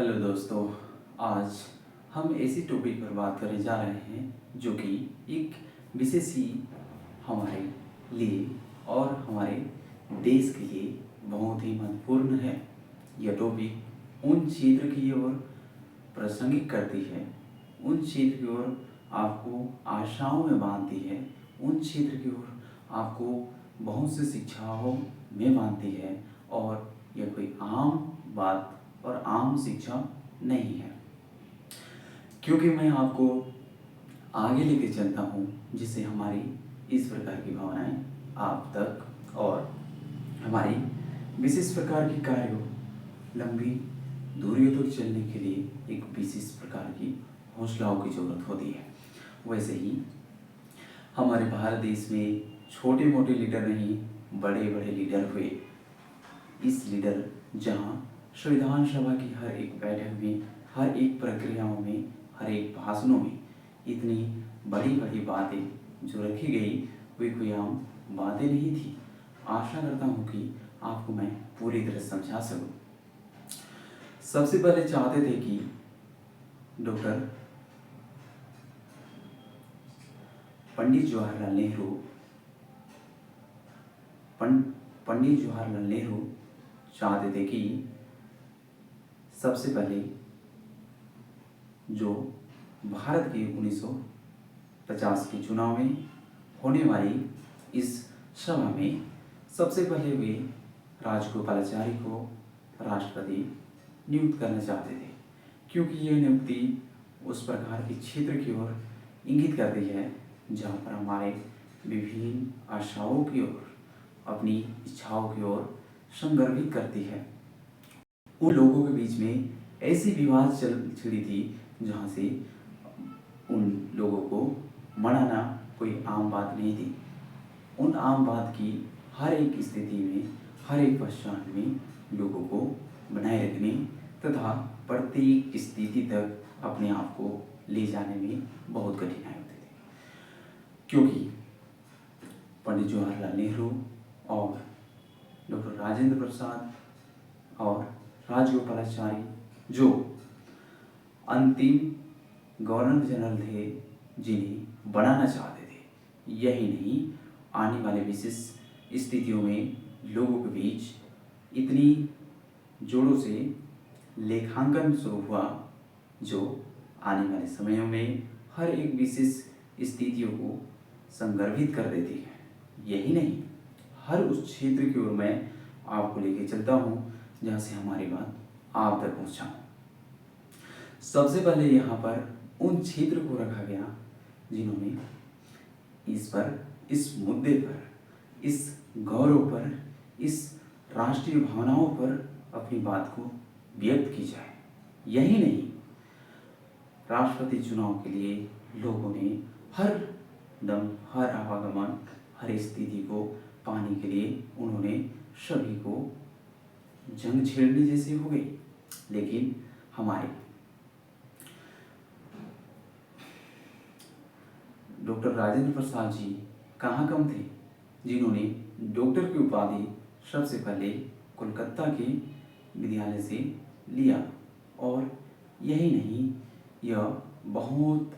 Hello दोस्तों। आज हम ऐसी टॉपिक पर बात करने जा रहे हैं जो कि एक विशेष ही हमारे लिए और हमारे देश के लिए बहुत ही महत्वपूर्ण है। यह टॉपिक उन क्षेत्र की ओर प्रासंगिक करती है, उन क्षेत्र की ओर आपको आशाओं में बांधती है, उन क्षेत्र की ओर आपको बहुत सी शिक्षाओं में बांधती है। और यह कोई आम बात और आम शिक्षा नहीं है, क्योंकि मैं आपको आगे लेके चलता हूँ जिससे हमारी इस प्रकार की भावनाएं आप तक और हमारी विशेष प्रकार की कार्यों लंबी दूरियों तक चलने के लिए एक विशेष प्रकार की हौसलाओं की जरूरत होती है। वैसे ही हमारे भारत देश में छोटे मोटे लीडर नहीं, बड़े बड़े लीडर हुए। इस लीडर जहाँ संविधान सभा की हर एक बैठक में, हर एक प्रक्रियाओं में, हर एक भाषणों में इतनी बड़ी बड़ी बातें जो रखी गई वे कोई आम बातें नहीं थी। आशा करता हूँ कि आपको मैं पूरी तरह समझा सकूँ। सबसे पहले चाहते थे कि डॉक्टर पंडित जवाहरलाल नेहरू पंडित जवाहरलाल नेहरू चाहते थे कि सबसे पहले जो भारत के 1950 के चुनाव में होने वाली इस सभा में सबसे पहले वे राजगोपालाचारी को राष्ट्रपति नियुक्त करना चाहते थे, क्योंकि यह नियुक्ति उस प्रकार के क्षेत्र की ओर इंगित करती है जहाँ पर हमारे विभिन्न आशाओं की ओर, अपनी इच्छाओं की ओर संदर्भित करती है। उन लोगों के बीच में ऐसी विवाद छिड़ी थी जहाँ से उन लोगों को मनाना कोई आम बात नहीं थी। उन आम बात की हर एक स्थिति में, हर एक पश्चात में लोगों को बनाए रखने तथा प्रत्येक स्थिति तक अपने आप को ले जाने में बहुत कठिनाई होती थी, क्योंकि पंडित जवाहरलाल नेहरू और डॉक्टर राजेंद्र प्रसाद और राजगोपालाचारी जो अंतिम गवर्नर जनरल थे जिन्हें बनाना चाहते थे, यही नहीं आने वाले विशेष स्थितियों में लोगों के बीच इतनी जोरों से लेखांकन शुरू हुआ जो आने वाले समयों में हर एक विशेष स्थितियों को संदर्भित कर देती है। यही नहीं, हर उस क्षेत्र की ओर मैं आपको लेके चलता हूँ जहाँ से हमारी बात आप तक पहुँचाऊँ। सबसे पहले यहाँ पर उन क्षेत्र को रखा गया जिन्होंने इस मुद्दे पर, इस गौरव पर, इस राष्ट्रीय भावनाओं पर अपनी बात को व्यक्त की जाए। यही नहीं, राष्ट्रपति चुनाव के लिए लोगों ने हर दम, हर आवागमन, हर स्थिति को पाने के लिए उन्होंने सभी को जंग छेड़ने जैसी हो गई। लेकिन हमारे डॉक्टर राजेंद्र प्रसाद जी कहाँ कम थे, जिन्होंने डॉक्टर की उपाधि सबसे पहले कोलकाता के विद्यालय से लिया। और यही नहीं, यह बहुत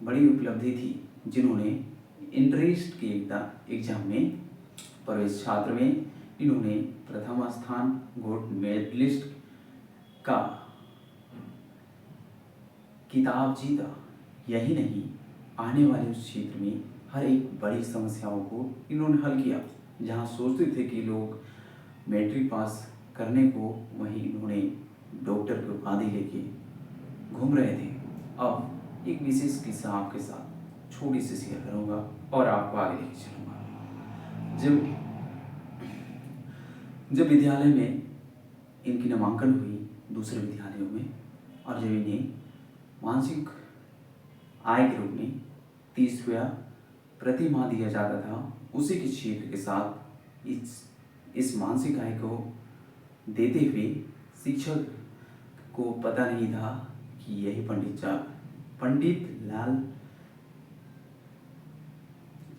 बड़ी उपलब्धि थी जिन्होंने इंट्रेंस के एग्जाम में, प्रवेश छात्र में इन्होंने प्रथम स्थान, गोल्ड मेडलिस्ट का किताब जीता। यही नहीं, आने वाले उस क्षेत्र में हर एक बड़ी समस्याओं को इन्होंने हल किया। जहाँ सोचते थे कि लोग मैट्रिक पास करने को, वहीं इन्होंने डॉक्टर की उपाधि लेके घूम रहे थे। अब एक विशेष किस्सा आपके साथ छोटी सी शेयर करूँगा और आपको आगे लेके चलूँगा। जब विद्यालय में इनकी नामांकन हुई दूसरे विद्यालयों में, और जब इन्हें मासिक आय के रूप में 30 रुपया प्रति माह दिया जाता था, उसी के क्षेत्र के साथ इस मासिक आय को देते हुए शिक्षक को पता नहीं था कि यही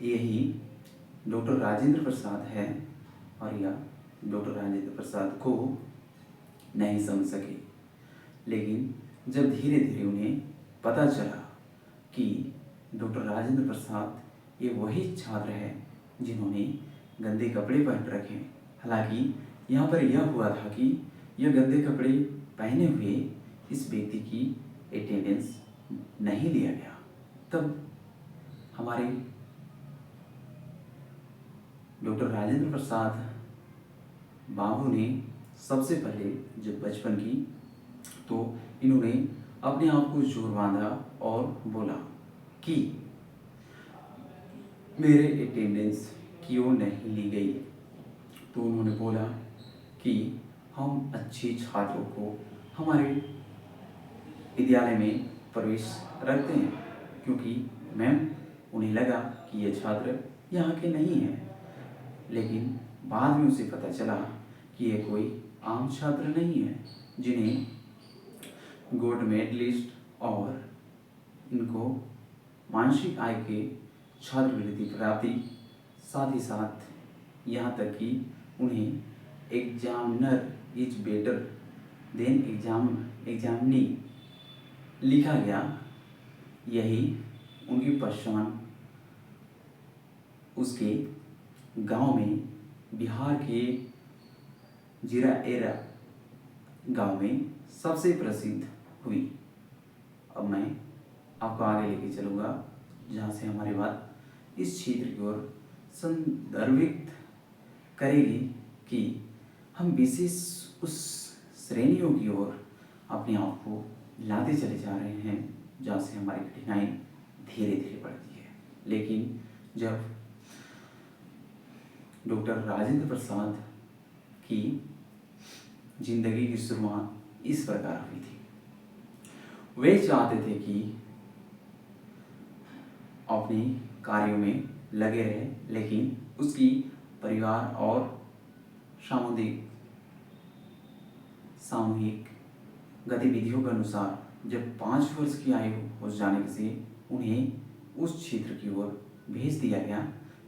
यही डॉक्टर राजेंद्र प्रसाद है। और यह डॉक्टर राजेंद्र प्रसाद को नहीं समझ सके। लेकिन जब धीरे धीरे उन्हें पता चला कि डॉक्टर राजेंद्र प्रसाद ये वही छात्र है जिन्होंने गंदे कपड़े पहन रखे। हालांकि यहाँ पर यह हुआ था कि यह गंदे कपड़े पहने हुए इस व्यक्ति की अटेंडेंस नहीं लिया गया। तब हमारे डॉक्टर राजेंद्र प्रसाद बाबू ने सबसे पहले जब बचपन की तो इन्होंने अपने आप को जोर बांधा और बोला कि मेरे अटेंडेंस क्यों नहीं ली गई। तो उन्होंने बोला कि हम अच्छे छात्रों को हमारे विद्यालय में प्रवेश रखते हैं, क्योंकि मैम उन्हें लगा कि ये छात्र यहाँ के नहीं हैं। लेकिन बाद में उसे पता चला कि ये कोई आम छात्र नहीं है जिन्हें गोल्ड मेडलिस्ट और इनको मानसिक आय के छात्रवृत्ति प्राप्ति, साथ ही साथ यहाँ तक कि उन्हें examiner is better than examinee लिखा गया। यही उनकी पहचान उसके गांव में, बिहार के जिराएरा गांव में सबसे प्रसिद्ध हुई। अब मैं आपको आगे लेके चलूँगा जहाँ से हमारी बात इस क्षेत्र की ओर संदर्भित करेगी कि हम विशेष उस श्रेणियों की ओर अपने आप को लाते चले जा रहे हैं जहाँ से हमारी कठिनाई धीरे धीरे बढ़ती है। लेकिन जब डॉक्टर राजेंद्र प्रसाद की जिंदगी की शुरुआत इस प्रकार हुई थी। वे चाहते थे कि अपने कार्यों में लगे रहे, लेकिन उसकी परिवार और सामूहिक गतिविधियों के अनुसार जब 5 वर्ष की आयु हो जाने से उन्हें उस क्षेत्र की ओर भेज दिया गया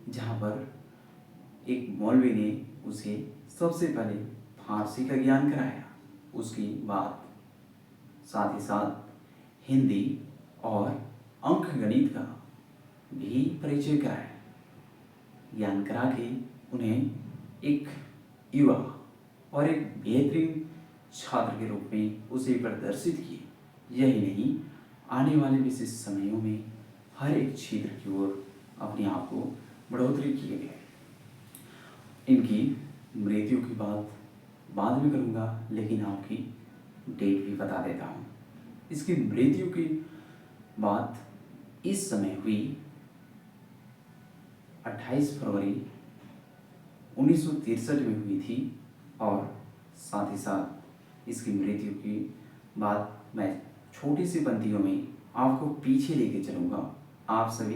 जहाँ पर एक मौलवी ने उसे सबसे पहले फारसी का ज्ञान कराया। उसके बाद साथ ही साथ हिंदी और अंक गणित का भी परिचय कराया। ज्ञान करा के उन्हें एक युवा और एक बेहतरीन छात्र के रूप में उसे प्रदर्शित किए। यही नहीं, आने वाले विशेष समयों में हर एक क्षेत्र की ओर अपने आप को बढ़ोतरी किए गए। इनकी मृत्यु की बात बाद में करूँगा, लेकिन आपकी डेट भी बता देता हूँ। इसकी मृत्यु की बात इस समय हुई 28 फरवरी 1963 में हुई थी और साथ ही साथ इसकी मृत्यु की बात मैं छोटी सी पंक्तियों में आपको पीछे लेके चलूँगा। आप सभी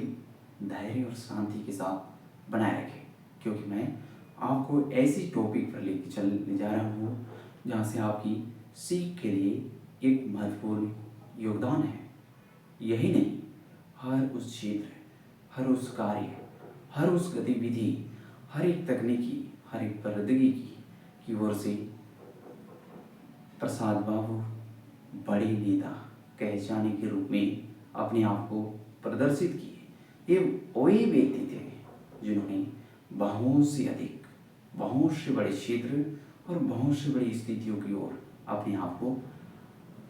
धैर्य और शांति के साथ बनाए रखें, क्योंकि मैं आपको ऐसी टॉपिक पर लेके चलने जा रहा हूँ जहाँ से आपकी सीख के लिए एक महत्वपूर्ण योगदान है। यही नहीं, हर उस क्षेत्र, हर उस कार्य, हर उस गतिविधि, हर एक तकनीकी, हर एक प्रौद्योगिकी की ओर से प्रसाद बाबू बड़े नेता कहे जाने के रूप में अपने आप को प्रदर्शित किए। ये वही व्यक्ति थे जिन्होंने बहुत से अधिक, बहुत से बड़े क्षेत्र और बहुत से बड़ी स्थितियों की ओर अपने आप को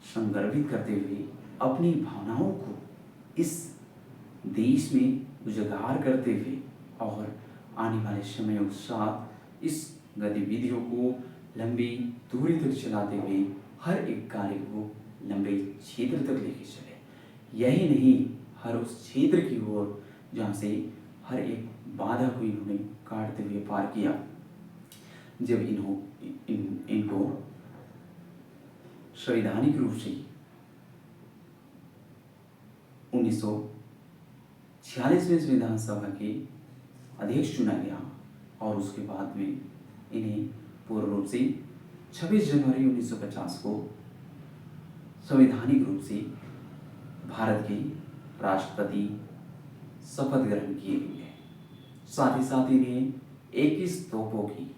संदर्भित करते हुए अपनी भावनाओं को इस देश में उजागर करते हुए और आने वाले समयों के साथ इस गतिविधियों को लंबी दूरी तक चलाते हुए हर एक कार्य को लंबे क्षेत्र तक लेके चले। यही नहीं, हर उस क्षेत्र की ओर जहाँ से हर एक बाधा को इन्होंने काटते हुए पार किया। जब इनको संवैधानिक रूप से 1946 में संविधान सभा के अध्यक्ष चुना गया और उसके बाद में इन्हें पूर्ण रूप से 26 जनवरी 1950 को संवैधानिक रूप से भारत के राष्ट्रपति शपथ ग्रहण किए गए। साथ ही साथ इन्हें 21 तोपों की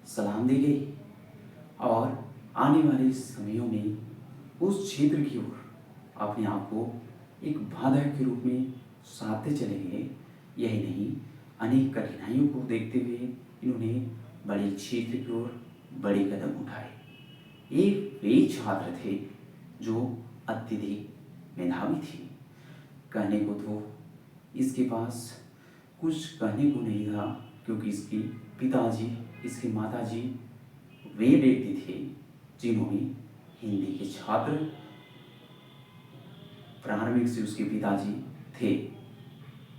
सलाम दी गई और आने वाले समयों में उस क्षेत्र की ओर अपने आप को एक बाधा के रूप में साधते चले गए। यही नहीं, अनेक कठिनाइयों को देखते हुए इन्होंने बड़े क्षेत्र की ओर बड़े कदम उठाए। ये वे छात्र थे जो अत्यधिक मेधावी थे। कहने को तो इसके पास कुछ कहने को नहीं था, क्योंकि इसके पिताजी, इसके माताजी वे व्यक्ति थे जिन्होंने हिंदी के छात्र, प्रारंभिक से उसके पिताजी थे,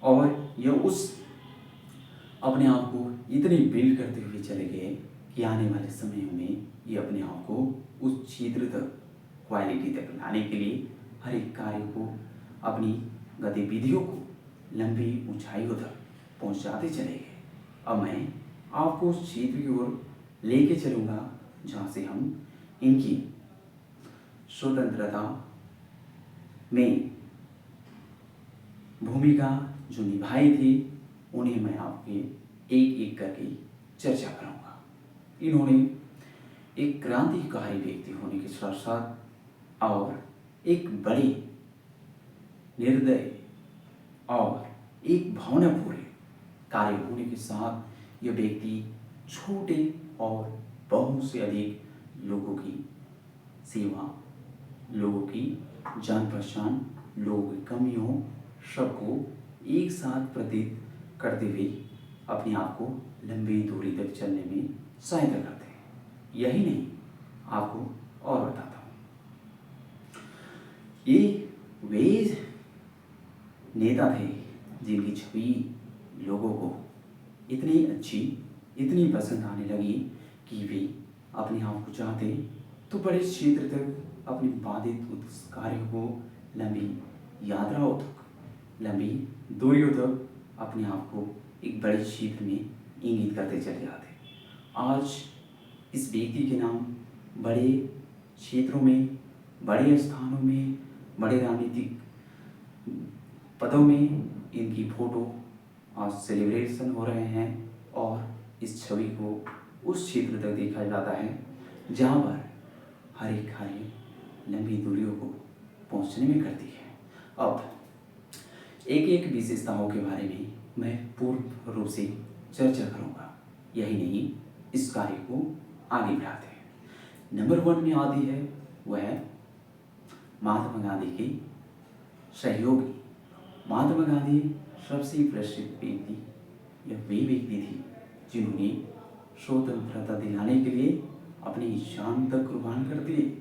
और यह उस अपने आप को इतने बिल्ड करते हुए चले गए कि आने वाले समयों में ये अपने आप को उस क्षेत्र तक, क्वालिटी तक लाने के लिए हर एक कार्य को, अपनी गतिविधियों को लंबी ऊंचाइयों तक पहुंचाते चले गए। अब मैं आपको उस क्षेत्र की ओर लेके चलूँगा जहाँ से हम इनकी स्वतंत्रता में भूमिका जो निभाई थी उन्हें मैं आपके एक एक करके चर्चा करूँगा। इन्होंने एक क्रांतिकारी व्यक्ति होने के साथ साथ और एक बड़े निर्दय और एक भावनापूर्ण कार्य होने के साथ यह व्यक्ति छोटे और बहुत से अधिक लोगों की सेवा, लोगों की जान पहचान, लोगों की कमियों सबको एक साथ प्रतीत करते हुए अपने आप को लंबी दूरी तक चलने में सहायता करते हैं। यही नहीं, आपको और बताता हूँ, ये वे नेता थे जिनकी छवि लोगों को इतनी अच्छी, इतनी पसंद आने लगी कि वे अपने आप को चाहते तो बड़े क्षेत्र तक अपनी बाधित उस कार्यों को लंबी यात्राओं तक, लंबी दूरियों तक अपने आप को एक बड़े क्षेत्र में इंगित करते चले जाते। आज इस व्यक्ति के नाम बड़े क्षेत्रों में, बड़े स्थानों में, बड़े राजनीतिक पदों में इनकी फोटो आज सेलिब्रेशन हो रहे हैं और इस छवि को उस क्षेत्र तक देखा जाता है जहाँ पर हर एक कार्य लंबी दूरियों को पहुँचने में करती है। अब एक एक विशेषताओं के बारे में मैं पूर्ण रूप से चर्चा करूँगा। यही नहीं, इस कार्य को आगे बढ़ाते हैं। नंबर 1 में आती है वह महात्मा गांधी के सहयोगी। महात्मा गांधी सबसे प्रसिद्ध व्यक्ति या वे व्यक्ति थी जिन्होंने स्वतंत्रता दिलाने के लिए अपनी जान तक कुर्बान कर दिए।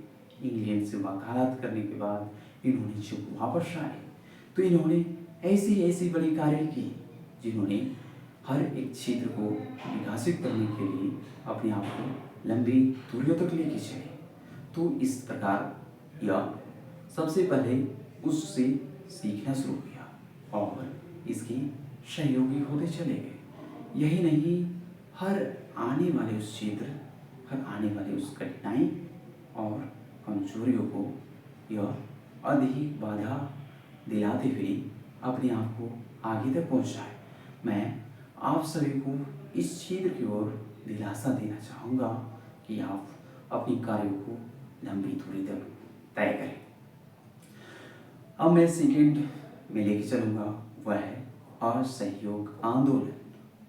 इंग्लैंड से वकालत करने के बाद इन्होंने जब वापस आए तो इन्होंने ऐसी बड़ी कार्य की जिन्होंने हर एक क्षेत्र को विकसित करने के लिए अपने आप को लंबी दूरियों तक लेके चले। तो इस प्रकार यह सबसे पहले उससे सीखना शुरू किया और इसके सहयोगी होते चले गए। यही नहीं, हर आने वाले उस क्षेत्र, हर आने वाले उस कठिनाई और कमजोरियों को यह अधिक बाधा दिलाते हुए अपने आप को आगे तक पहुंचाए। मैं आप सभी को इस क्षेत्र की ओर दिलासा देना चाहूँगा कि आप अपनी कार्यों को लंबी दूरी तक तय करें। अब मैं सेकेंड में लेके चलूँगा, वह है असहयोग आंदोलन।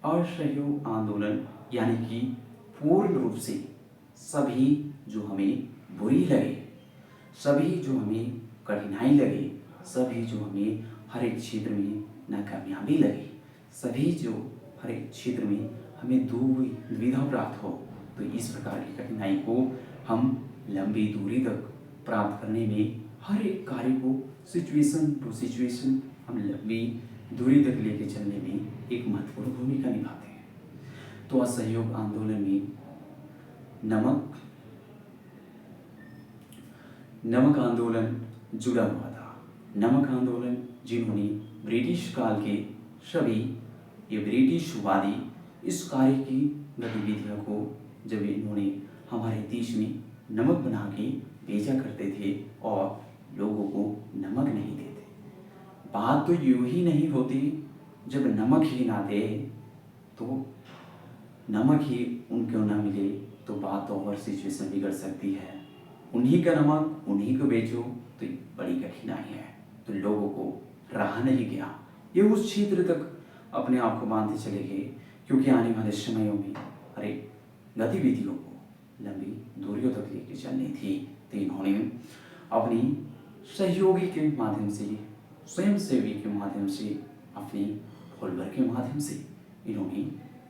असहयोग आंदोलन यानी कि पूर्ण रूप से सभी जो हमें बुरी लगे, सभी जो हमें कठिनाई लगे, सभी जो हमें हर एक क्षेत्र में नाकामयाबी लगे, सभी जो हर एक क्षेत्र में हमें दुविधा प्राप्त हो, तो इस प्रकार की कठिनाई को हम लंबी दूरी तक प्राप्त करने में, हर एक कार्य को सिचुएशन टू सिचुएशन हम लंबी दूरी तक लेके चलने में एक महत्वपूर्ण भूमिका निभाते हैं। तो असहयोग आंदोलन में नमक आंदोलन जुड़ा हुआ था। नमक आंदोलन जिन्होंने ब्रिटिश काल के सभी ये ब्रिटिशवादी इस कार्य की गतिविधियों को जब इन्होंने हमारे देश में नमक बना के भेजा करते थे और लोगों को नमक नहीं देते। बात तो यूं ही नहीं होती, जब नमक ही ना दे तो नमक ही उनको ना मिले तो बात तो और सिचुएशन बिगड़ सकती है। उन्हीं का नमक उन्हीं को बेचो तो ये बड़ी कठिनाई है। तो लोगों को रहा नहीं गया, ये उस क्षेत्र तक अपने आप को बांधते चले गए, क्योंकि आने वाले समयों में अरे गतिविधियों को लंबी दूरियों तक लेके चलनी थी। तो इन्होंने अपनी सहयोगी के माध्यम से, स्वयंसेवी के माध्यम से, अपनी फॉलोअर के माध्यम से इन्होंने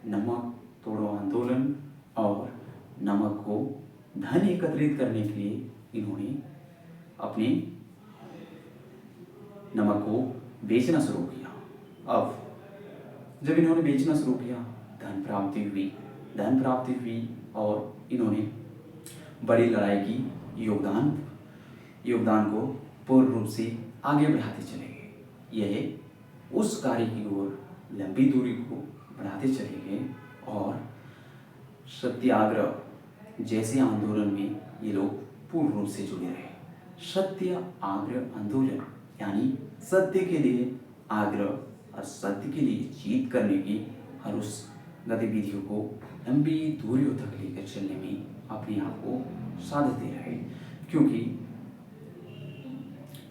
नमक तोड़ो आंदोलन और नमक को धन एकत्रित करने के लिए इन्होंने अपने नमक को बेचना शुरू किया। अब जब इन्होंने बेचना शुरू किया, धन प्राप्ति हुई और इन्होंने बड़ी लड़ाई की योगदान को पूर्ण रूप से आगे बढ़ाते चले गए। यह उस कार्य की ओर लंबी दूरी को बढ़ाते चले गए और सत्याग्रह जैसे आंदोलन में ये लोग पूर्ण रूप से जुड़े रहे। सत्याग्रह आंदोलन यानी सत्य के लिए आग्रह और सत्य के लिए जीत करने की हर उस गतिविधियों को लंबी दूरियों तक लेकर चलने में अपने आप को साधते रहे, क्योंकि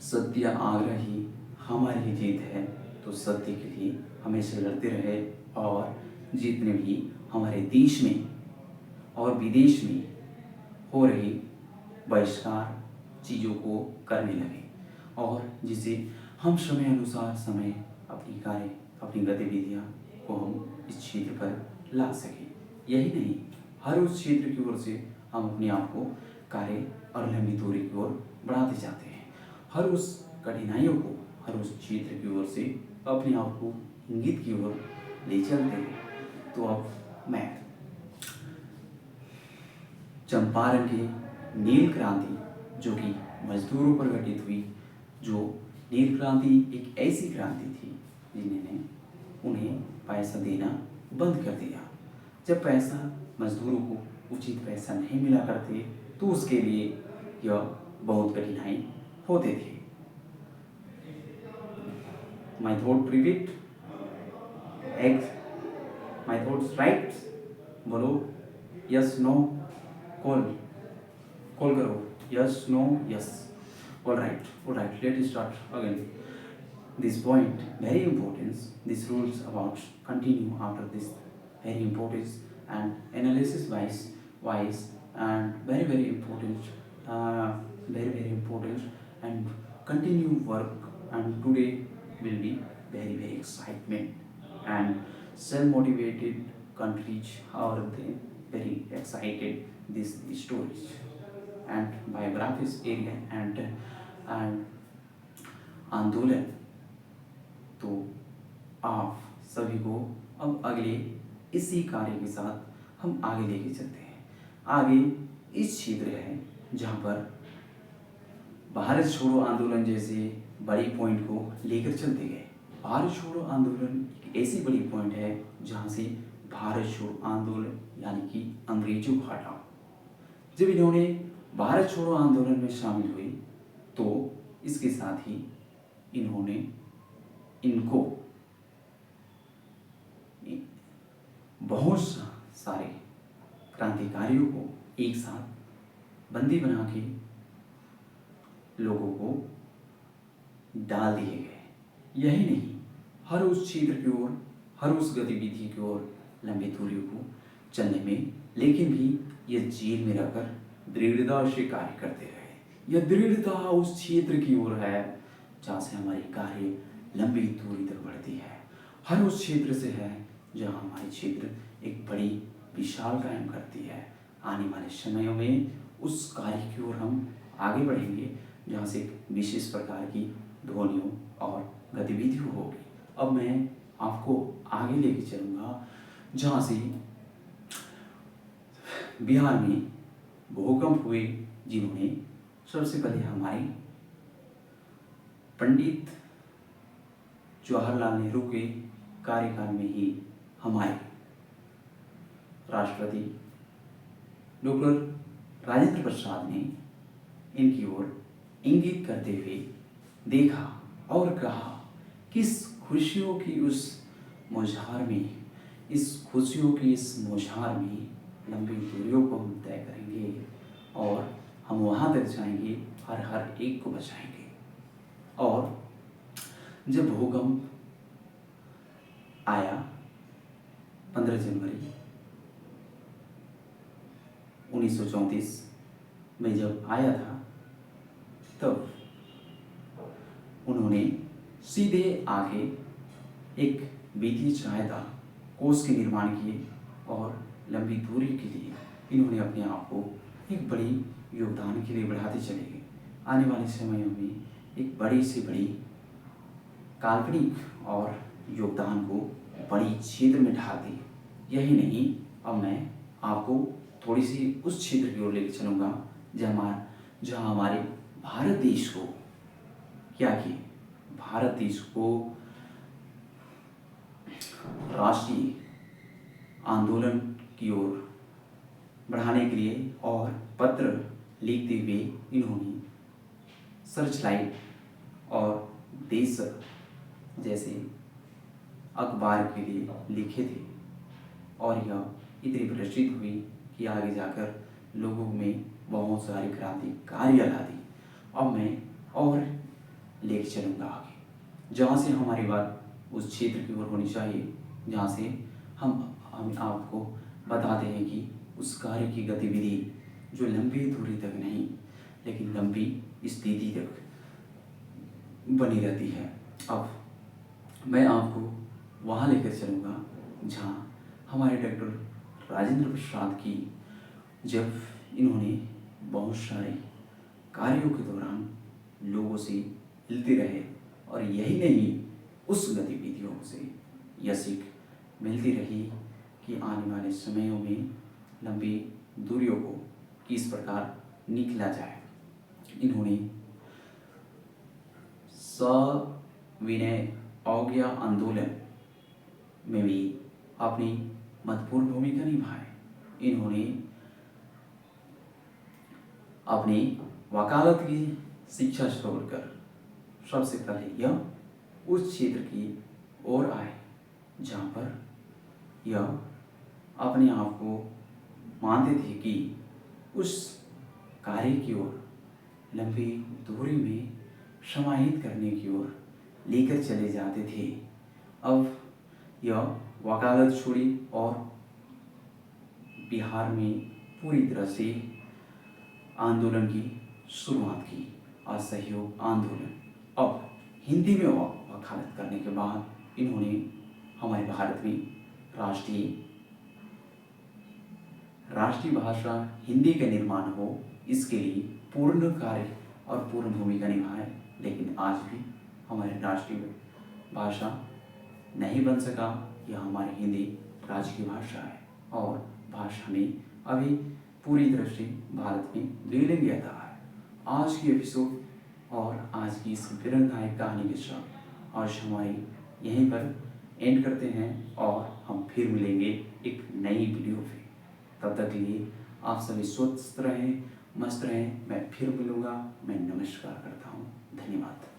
सत्य आग्रह ही हमारी जीत है। तो सत्य के लिए हमेशा लड़ते रहे और जितने भी हमारे देश में और विदेश में हो रही बहिष्कार चीज़ों को करने लगे, और जिसे हम समय अनुसार अपनी गतिविधियाँ को हम इस क्षेत्र पर ला सकें। यही नहीं, हर उस क्षेत्र की ओर से हम अपने आप को कार्य और लंबी दूरी की ओर बढ़ाते जाते हैं। हर उस कठिनाइयों को, हर उस क्षेत्र की ओर से अपने आप को इंगित की ओर ले चलते हैं। तो अब मैं चंपारण की नील क्रांति, जो कि मजदूरों पर घटित हुई, जो नील क्रांति एक ऐसी क्रांति थी जिन्होंने उन्हें पैसा देना बंद कर दिया। जब पैसा मजदूरों को उचित पैसा नहीं मिला करते तो उसके लिए यह बहुत कठिनाई होते थे। My thought repeat, my thoughts right, बोलो yes no, कॉल करो, yes no yes, all right, let's start again. This point very important, these rules about continue after this very important and analysis wise and very important, very important and continue work, and today will be very excitement and self-motivated countries are they very excited these stories and biographies area and आंदोलन। तो आप सभी को अब अगले इसी कार्य के साथ हम आगे लेके चलते हैं। आगे इस क्षेत्र है जहाँ पर भारत छोड़ो आंदोलन जैसे बड़ी पॉइंट को लेकर चलते गए। भारत छोड़ो आंदोलन एक ऐसी बड़ी पॉइंट है जहाँ से भारत छोड़ो आंदोलन यानी कि अंग्रेजों को हटाओ। जब इन्होंने भारत छोड़ो आंदोलन में शामिल हुए तो इसके साथ ही इन्होंने इनको बहुत सारे क्रांतिकारियों को एक साथ बंदी बना के लोगों को डाल दिए गए। यही नहीं, हर उस क्षेत्र की ओर, हर उस गतिविधि की ओर लंबी दूरियों को चलने में, लेकिन भी ये जेल में रहकर दृढ़ता से कार्य करते रहे। यह दृढ़ता उस क्षेत्र की ओर है जहाँ से हमारी कार्य लंबी दूरी तक बढ़ती है। हर उस क्षेत्र से है जहाँ हमारी क्षेत्र एक बड़ी विशाल कायम करती है। आने वाले समयों में उस कार्य की ओर हम आगे बढ़ेंगे जहाँ से एक विशेष प्रकार की ध्वनियों और गतिविधियों होगी। अब मैं आपको आगे लेके चलूँगा जहाँ से बिहार में भूकंप हुए, जिन्होंने सबसे पहले हमारी पंडित जवाहरलाल नेहरू के कार्यकाल में ही हमारे राष्ट्रपति डॉक्टर राजेंद्र प्रसाद ने इनकी ओर इंगित करते हुए देखा और कहा किस खुशियों की उस मौजहार में, इस खुशियों की इस मौजहार में लंबी दूरियों को हम तय करेंगे और हम वहाँ तक लेकर जाएंगे, हर एक को बचाएंगे। और जब भूकंप आया 15 जनवरी 1934 में जब आया था, तब उन्होंने सीधे आके एक वित्तीय सहायता कोष के निर्माण किए और लंबी दूरी के लिए इन्होंने अपने आप को एक बड़ी योगदान के लिए बढ़ाते चले गए। आने वाले समयों में एक बड़ी से बड़ी काल्पनिक और योगदान को बड़ी क्षेत्र में ढाल दी। यही नहीं, अब मैं आपको थोड़ी सी उस क्षेत्र की ओर लेकर चलूँगा जहाँ हमारे भारत देश को क्या किए, भारत देश को राष्ट्रीय आंदोलन की ओर बढ़ाने के लिए और पत्र लिखते हुए इन्होंने सर्चलाइट और देश जैसे अखबार के लिए लिखे थे, और यह इतनी प्रचलित हुई कि आगे जाकर लोगों में बहुत सारी क्रांतिकारियाँ ला दी। अब मैं और लेके चलूँगा आगे, जहाँ से हमारी बात उस क्षेत्र की ओर होनी चाहिए जहाँ से हम आपको बताते हैं कि उस कार्य की गतिविधि जो लंबी दूरी तक नहीं लेकिन लंबी स्थिति तक बनी रहती है। अब मैं आपको वहाँ लेकर चलूँगा जहाँ हमारे डॉक्टर राजेंद्र प्रसाद की, जब इन्होंने बहुत सारे कार्यों के दौरान लोगों से मिलते रहे, और यही नहीं उस गतिविधियों से यह सीख मिलती रही कि आने वाले समयों में लंबी दूरियों को किस प्रकार निकला जाए। इन्होंने सविनय अवज्ञा आंदोलन में भी अपनी महत्वपूर्ण भूमिका निभाई। इन्होंने अपनी वकालत की शिक्षा छोड़कर सबसे पहले यह उस क्षेत्र की ओर आए जहाँ पर यह अपने आप को मानते थे कि उस कार्य की ओर लंबी दूरी में समाहित करने की ओर लेकर चले जाते थे। अब यह वकालत छोड़ी और बिहार में पूरी तरह से आंदोलन की शुरुआत की, असहयोग आंदोलन। अब हिंदी में वकालत करने के बाद इन्होंने हमारे भारत में राष्ट्रीय भाषा हिंदी का निर्माण हो, इसके लिए पूर्ण कार्य और पूर्ण भूमिका निभाए। लेकिन आज भी हमारी राष्ट्रीय भाषा नहीं बन सका। यह हमारी हिंदी राज्य की भाषा है और भाषा में अभी पूरी तरह से भारत में विलीनता है। आज की एपिसोड और आज की इस प्रेरणादायक कहानी के साथ आज हमारी यहीं पर एंड करते हैं और हम फिर मिलेंगे एक नई वीडियो पे। तब तक के लिए आप सभी स्वस्थ रहें, मस्त रहें। मैं फिर मिलूँगा। मैं नमस्कार करता हूँ। धन्यवाद।